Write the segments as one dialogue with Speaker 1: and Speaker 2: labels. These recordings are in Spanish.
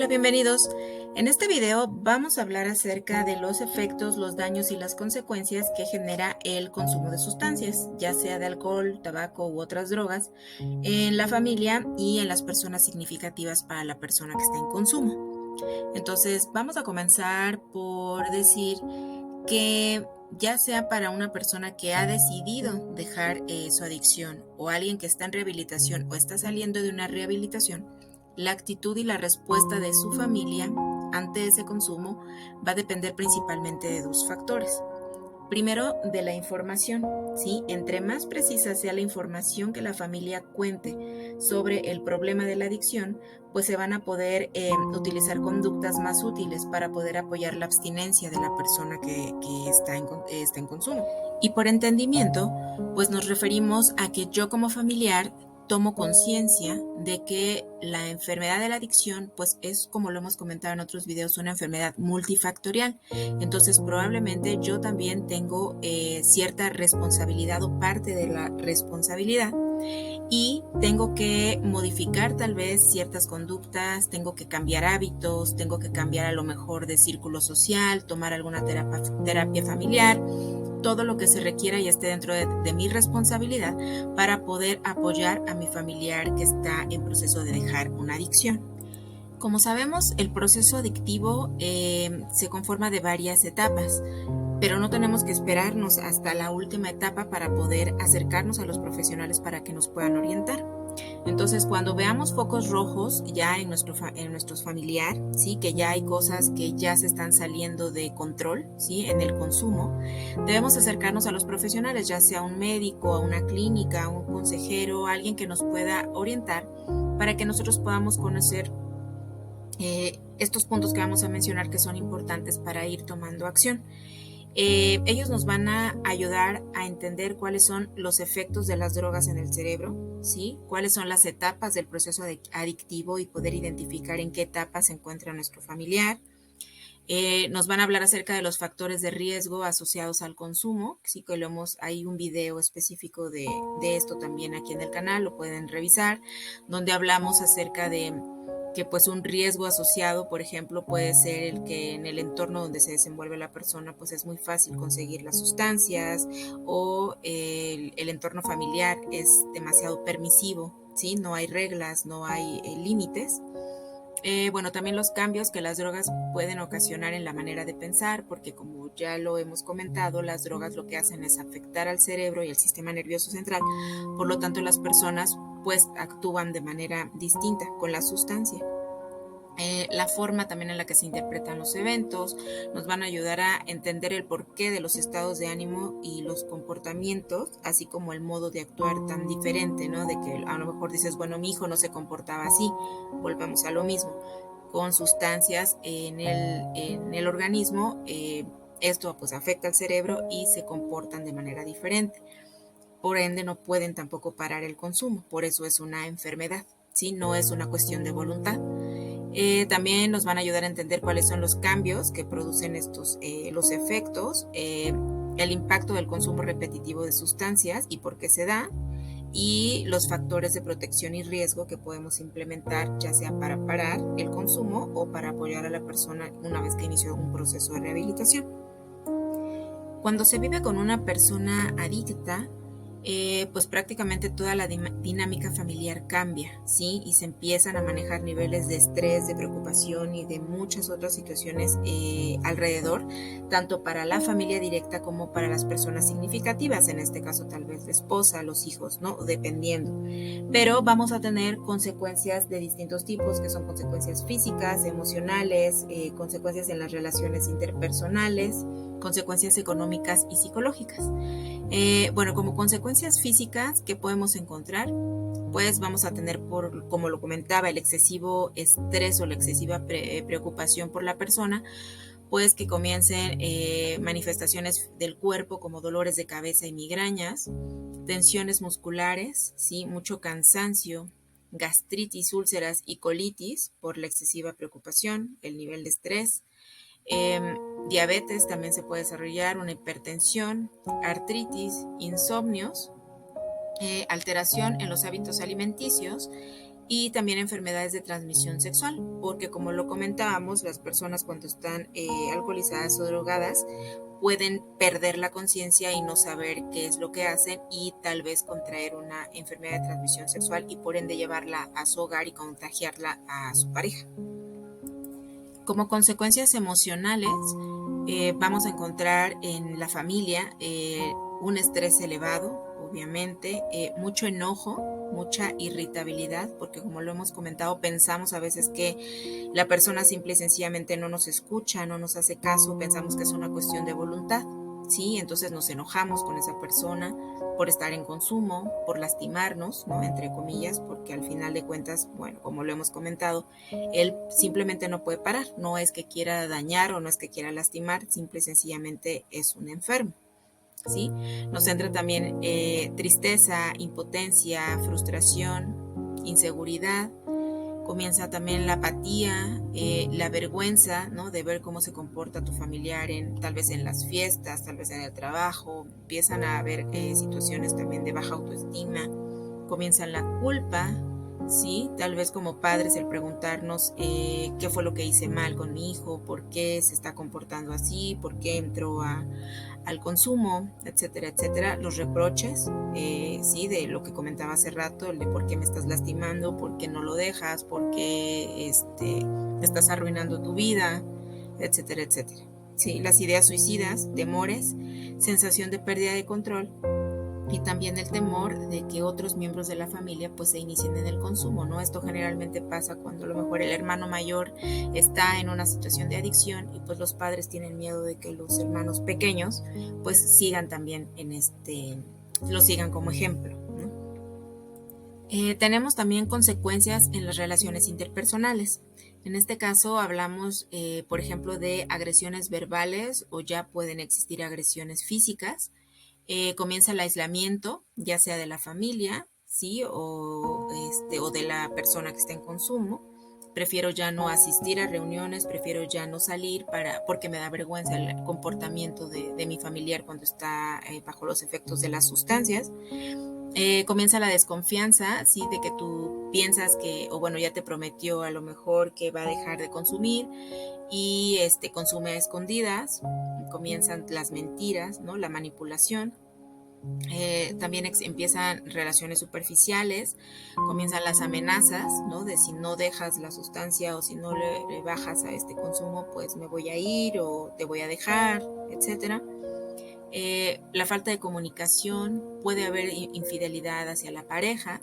Speaker 1: Hola, bienvenidos. En este video vamos a hablar acerca de los efectos, los daños y las consecuencias que genera el consumo de sustancias, ya sea de alcohol, tabaco u otras drogas, en la familia y en las personas significativas para la persona que está en consumo. Entonces, vamos a comenzar por decir que ya sea para una persona que ha decidido dejar su adicción o alguien que está en rehabilitación o está saliendo de una rehabilitación, la actitud y la respuesta de su familia ante ese consumo va a depender principalmente de dos factores. Primero, de la información, ¿sí? Entre más precisa sea la información que la familia cuente sobre el problema de la adicción, pues se van a poder utilizar conductas más útiles para poder apoyar la abstinencia de la persona que está en consumo. Y por entendimiento, pues nos referimos a que yo como familiar tomo conciencia de que la enfermedad de la adicción, pues es, como lo hemos comentado en otros videos, una enfermedad multifactorial. Entonces, probablemente yo también tengo cierta responsabilidad o parte de la responsabilidad y tengo que modificar tal vez ciertas conductas, tengo que cambiar hábitos, tengo que cambiar a lo mejor de círculo social, tomar alguna terapia familiar, todo lo que se requiera y esté dentro de mi responsabilidad para poder apoyar a mi familiar que está en proceso de dejar una adicción. Como sabemos, el proceso adictivo se conforma de varias etapas, pero no tenemos que esperarnos hasta la última etapa para poder acercarnos a los profesionales para que nos puedan orientar. Entonces, cuando veamos focos rojos ya en nuestro familiar, ¿sí? Que ya hay cosas que ya se están saliendo de control, ¿sí? En el consumo, debemos acercarnos a los profesionales, ya sea un médico, a una clínica, a un consejero, alguien que nos pueda orientar para que nosotros podamos conocer estos puntos que vamos a mencionar que son importantes para ir tomando acción. Ellos nos van a ayudar a entender cuáles son los efectos de las drogas en el cerebro, ¿sí? Cuáles son las etapas del proceso adictivo y poder identificar en qué etapa se encuentra nuestro familiar. Nos van a hablar acerca de los factores de riesgo asociados al consumo, sí que hay un video específico de esto también aquí en el canal, lo pueden revisar, donde hablamos acerca de que pues un riesgo asociado, por ejemplo, puede ser el que en el entorno donde se desenvuelve la persona pues es muy fácil conseguir las sustancias o el entorno familiar es demasiado permisivo, ¿sí? No hay reglas, no hay límites. Bueno, también los cambios que las drogas pueden ocasionar en la manera de pensar, porque como ya lo hemos comentado, las drogas lo que hacen es afectar al cerebro y el sistema nervioso central, por lo tanto las personas pues actúan de manera distinta con la sustancia. La forma también en la que se interpretan los eventos, nos van a ayudar a entender el porqué de los estados de ánimo y los comportamientos, así como el modo de actuar tan diferente, ¿no? De que a lo mejor dices, bueno, mi hijo no se comportaba así, volvemos a lo mismo, con sustancias en el organismo, esto pues afecta al cerebro y se comportan de manera diferente. Por ende, no pueden tampoco parar el consumo, por eso es una enfermedad, ¿sí? No es una cuestión de voluntad. También nos van a ayudar a entender cuáles son los cambios que producen los efectos, el impacto del consumo repetitivo de sustancias y por qué se da, y los factores de protección y riesgo que podemos implementar, ya sea para parar el consumo o para apoyar a la persona una vez que inició un proceso de rehabilitación. Cuando se vive con una persona adicta, pues prácticamente toda la dinámica familiar cambia, ¿sí? Y se empiezan a manejar niveles de estrés, de preocupación y de muchas otras situaciones alrededor, tanto para la familia directa como para las personas significativas, en este caso tal vez la esposa, los hijos, ¿no? Dependiendo. Pero vamos a tener consecuencias de distintos tipos, que son consecuencias físicas, emocionales, consecuencias en las relaciones interpersonales, consecuencias económicas y psicológicas. Bueno, como consecuencias físicas, ¿qué podemos encontrar? Pues vamos a tener, como lo comentaba, el excesivo estrés o la excesiva preocupación por la persona, pues que comiencen manifestaciones del cuerpo como dolores de cabeza y migrañas, tensiones musculares, ¿sí? Mucho cansancio, gastritis, úlceras y colitis por la excesiva preocupación, el nivel de estrés. Diabetes también se puede desarrollar, una hipertensión, artritis, insomnios, alteración en los hábitos alimenticios y también enfermedades de transmisión sexual, porque como lo comentábamos, las personas cuando están alcoholizadas o drogadas pueden perder la conciencia y no saber qué es lo que hacen y tal vez contraer una enfermedad de transmisión sexual y por ende llevarla a su hogar y contagiarla a su pareja. Como consecuencias emocionales, vamos a encontrar en la familia un estrés elevado, obviamente, mucho enojo, mucha irritabilidad, porque como lo hemos comentado, pensamos a veces que la persona simple y sencillamente no nos escucha, no nos hace caso, pensamos que es una cuestión de voluntad, ¿sí? Entonces nos enojamos con esa persona por estar en consumo, por lastimarnos, ¿no? Entre comillas, porque al final de cuentas, bueno, como lo hemos comentado, él simplemente no puede parar, no es que quiera dañar o no es que quiera lastimar, simple y sencillamente es un enfermo. ¿Sí? Nos entra también tristeza, impotencia, frustración, inseguridad. Comienza también la apatía, la vergüenza, ¿no? De ver cómo se comporta tu familiar tal vez en las fiestas, tal vez en el trabajo. Empiezan a haber situaciones también de baja autoestima. Comienza la culpa, ¿sí? Tal vez como padres el preguntarnos qué fue lo que hice mal con mi hijo, por qué se está comportando así, por qué entró al consumo, etcétera, etcétera. Los reproches, sí, de lo que comentaba hace rato, el de por qué me estás lastimando, por qué no lo dejas, por qué estás arruinando tu vida, etcétera, etcétera. Sí, las ideas suicidas, temores, sensación de pérdida de control y también el temor de que otros miembros de la familia pues se inicien en el consumo, ¿no? Esto generalmente pasa cuando a lo mejor el hermano mayor está en una situación de adicción y pues los padres tienen miedo de que los hermanos pequeños pues sigan también lo sigan como ejemplo, ¿no? Tenemos también consecuencias en las relaciones interpersonales. En este caso hablamos, por ejemplo, de agresiones verbales o ya pueden existir agresiones físicas. Comienza el aislamiento, ya sea de la familia, ¿sí? O de la persona que está en consumo. Prefiero ya no asistir a reuniones, prefiero ya no salir porque me da vergüenza el comportamiento de mi familiar cuando está bajo los efectos de las sustancias. Comienza la desconfianza, ¿sí? De que tú piensas que, o bueno, ya te prometió a lo mejor que va a dejar de consumir y consume a escondidas. Comienzan las mentiras, ¿no? La manipulación. También empiezan relaciones superficiales, comienzan las amenazas, ¿no? De si no dejas la sustancia o si no le bajas a este consumo, pues me voy a ir o te voy a dejar, etcétera. La falta de comunicación, puede haber infidelidad hacia la pareja,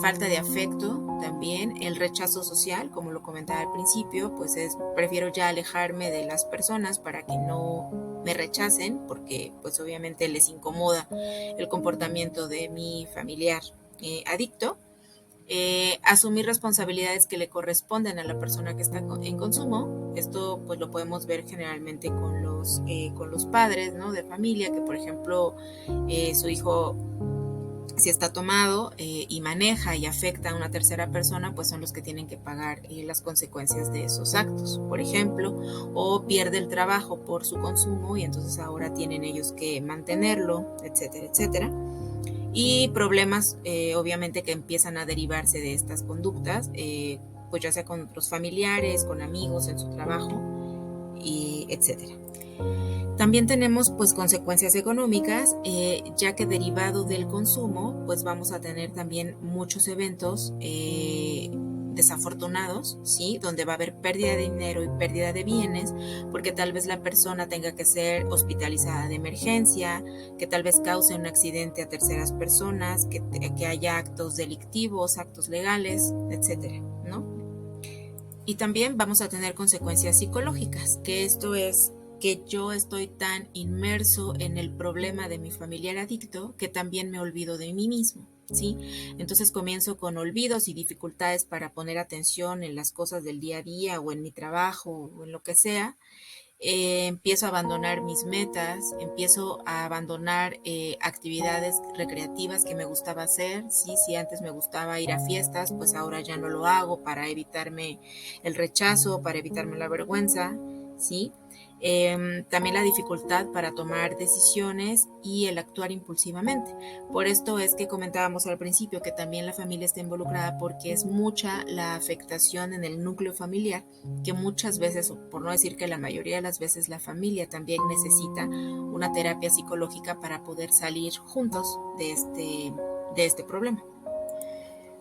Speaker 1: falta de afecto también, el rechazo social, como lo comentaba al principio, pues prefiero ya alejarme de las personas para que no me rechacen, porque pues obviamente les incomoda el comportamiento de mi familiar adicto. Asumir responsabilidades que le corresponden a la persona que está en consumo. Esto pues lo podemos ver generalmente con los padres, ¿no? De familia, que por ejemplo su hijo si está tomado y maneja y afecta a una tercera persona, pues son los que tienen que pagar las consecuencias de esos actos, por ejemplo, o pierde el trabajo por su consumo y entonces ahora tienen ellos que mantenerlo, etcétera, etcétera. Y problemas, obviamente, que empiezan a derivarse de estas conductas, pues ya sea con otros familiares, con amigos, en su trabajo, y etcétera. También tenemos pues consecuencias económicas, ya que derivado del consumo pues vamos a tener también muchos eventos desafortunados, ¿sí? Donde va a haber pérdida de dinero y pérdida de bienes, porque tal vez la persona tenga que ser hospitalizada de emergencia, que tal vez cause un accidente a terceras personas, que haya actos delictivos, actos legales, etcétera, ¿no? Y también vamos a tener consecuencias psicológicas, que esto es que yo estoy tan inmerso en el problema de mi familiar adicto que también me olvido de mí mismo, ¿sí? Entonces comienzo con olvidos y dificultades para poner atención en las cosas del día a día o en mi trabajo o en lo que sea. Empiezo a abandonar mis metas, empiezo a abandonar actividades recreativas que me gustaba hacer, ¿sí? Si antes me gustaba ir a fiestas, pues ahora ya no lo hago para evitarme el rechazo, para evitarme la vergüenza, ¿sí? También la dificultad para tomar decisiones y el actuar impulsivamente. Por esto es que comentábamos al principio que también la familia está involucrada, porque es mucha la afectación en el núcleo familiar, que muchas veces, o por no decir que la mayoría de las veces, la familia también necesita una terapia psicológica para poder salir juntos de este problema.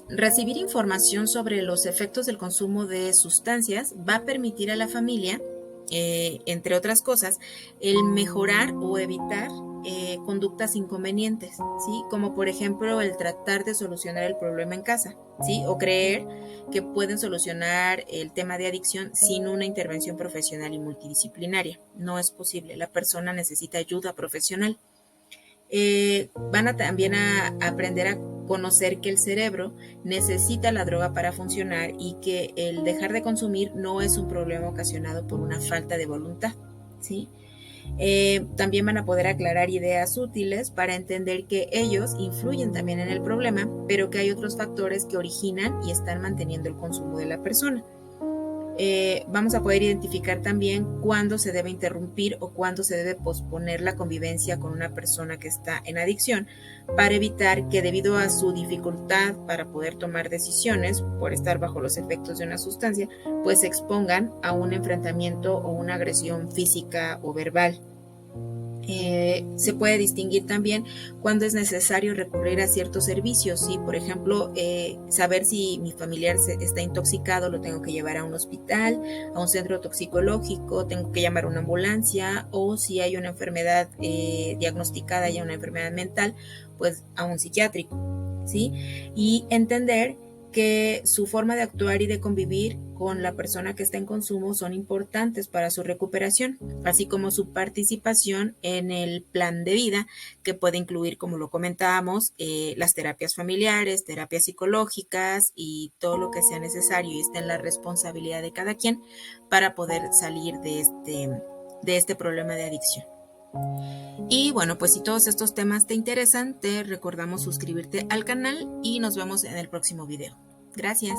Speaker 1: Recibir información sobre los efectos del consumo de sustancias va a permitir a la familia, entre otras cosas, el mejorar o evitar conductas inconvenientes, ¿sí? Como por ejemplo el tratar de solucionar el problema en casa, ¿sí? O creer que pueden solucionar el tema de adicción sin una intervención profesional y multidisciplinaria. No es posible, la persona necesita ayuda profesional. Van a también a aprender a conocer que el cerebro necesita la droga para funcionar y que el dejar de consumir no es un problema ocasionado por una falta de voluntad, ¿sí? También van a poder aclarar ideas útiles para entender que ellos influyen también en el problema, pero que hay otros factores que originan y están manteniendo el consumo de la persona. Vamos a poder identificar también cuándo se debe interrumpir o cuándo se debe posponer la convivencia con una persona que está en adicción, para evitar que, debido a su dificultad para poder tomar decisiones por estar bajo los efectos de una sustancia, pues se expongan a un enfrentamiento o una agresión física o verbal. Se puede distinguir también cuando es necesario recurrir a ciertos servicios, ¿sí? Por ejemplo, saber si mi familiar está intoxicado, lo tengo que llevar a un hospital, a un centro toxicológico, tengo que llamar a una ambulancia, o si hay una enfermedad diagnosticada, ya una enfermedad mental, pues a un psiquiátrico, ¿sí? Y entender que su forma de actuar y de convivir con la persona que está en consumo son importantes para su recuperación, así como su participación en el plan de vida, que puede incluir, como lo comentábamos, las terapias familiares, terapias psicológicas y todo lo que sea necesario y esté en la responsabilidad de cada quien para poder salir de este problema de adicción. Y bueno, pues si todos estos temas te interesan, te recordamos suscribirte al canal y nos vemos en el próximo video. Gracias.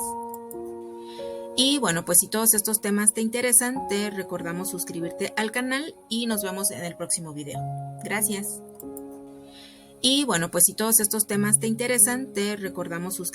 Speaker 1: Y bueno, pues si todos estos temas te interesan, te recordamos suscribirte al canal y nos vemos en el próximo video. Gracias. Y bueno, pues si todos estos temas te interesan, te recordamos suscribirte